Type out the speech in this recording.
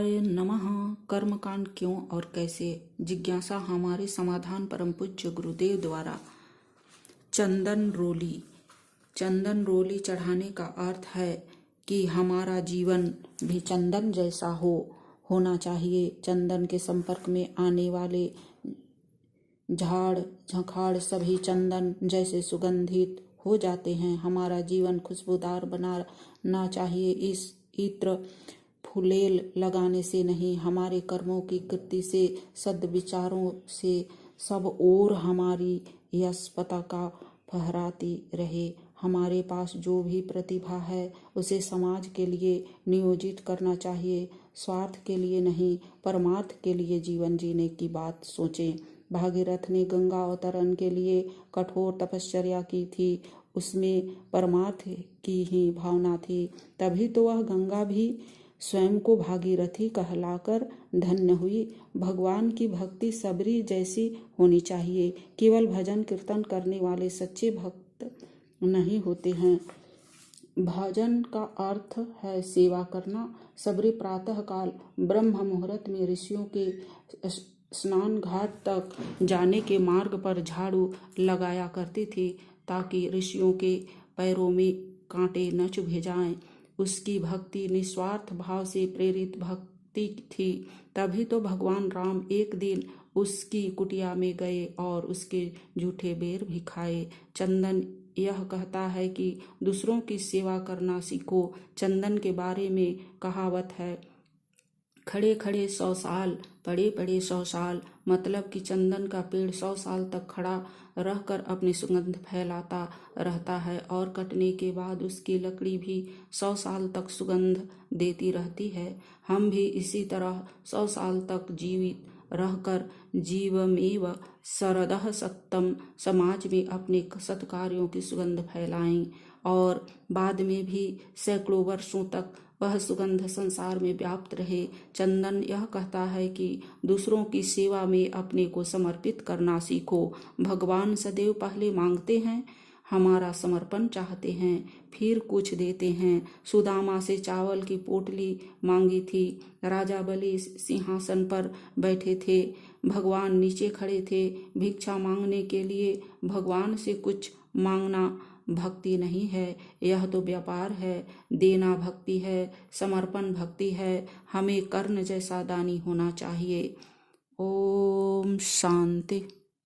शिवाय नमः। कर्मकांड क्यों और कैसे? जिज्ञासा हमारे समाधान परम पूज्य गुरुदेव द्वारा। चंदन रोली चढ़ाने का अर्थ है कि हमारा जीवन भी चंदन जैसा होना चाहिए। चंदन के संपर्क में आने वाले झाड़ झंखाड़ सभी चंदन जैसे सुगंधित हो जाते हैं। हमारा जीवन खुशबूदार बनाना चाहिए। इस इत्र फुलेल लगाने से नहीं, हमारे कर्मों की कीर्ति से, सद्विचारों से सब ओर हमारी यश पताका फहराती रहे। हमारे पास जो भी प्रतिभा है उसे समाज के लिए नियोजित करना चाहिए। स्वार्थ के लिए नहीं, परमार्थ के लिए जीवन जीने की बात सोचें। भागीरथ ने गंगा अवतरण के लिए कठोर तपश्चर्या की थी। उसमें परमार्थ की ही भावना थी, तभी तो वह गंगा भी स्वयं को भागीरथी कहलाकर धन्य हुई। भगवान की भक्ति सबरी जैसी होनी चाहिए। केवल भजन कीर्तन करने वाले सच्चे भक्त नहीं होते हैं। भजन का अर्थ है सेवा करना। सबरी प्रातः काल ब्रह्म मुहूर्त में ऋषियों के स्नान घाट तक जाने के मार्ग पर झाड़ू लगाया करती थी, ताकि ऋषियों के पैरों में कांटे न चुभे जाएं। उसकी भक्ति निस्वार्थ भाव से प्रेरित भक्ति थी। तभी तो भगवान राम एक दिन उसकी कुटिया में गए और उसके जूठे बेर भी खाए। चंदन यह कहता है कि दूसरों की सेवा करना सीखो। चंदन के बारे में कहावत है, खड़े खड़े 100 साल, पड़े पड़े 100 साल। मतलब कि चंदन का पेड़ 100 साल तक खड़ा रहकर अपनी सुगंध फैलाता रहता है और कटने के बाद उसकी लकड़ी भी 100 साल तक सुगंध देती रहती है। हम भी इसी तरह 100 साल तक जीवित रहकर जीवमेव शरदः सत्यम समाज में अपने सत्कार्यों की सुगंध फैलाएं और बाद में भी सैकड़ों वर्षों तक वह सुगंध संसार में व्याप्त रहे। चंदन यह कहता है कि दूसरों की सेवा में अपने को समर्पित करना सीखो। भगवान सदैव पहले मांगते हैं, हमारा समर्पण चाहते हैं, फिर कुछ देते हैं। सुदामा से चावल की पोटली मांगी थी। राजा बलि सिंहासन पर बैठे थे, भगवान नीचे खड़े थे। भिक्षा मांगने के लिए भगवान से कुछ मांगना भक्ति नहीं है, यह तो व्यापार है। देना भक्ति है, समर्पण भक्ति है। हमें कर्ण जैसा दानी होना चाहिए। ओम शांति।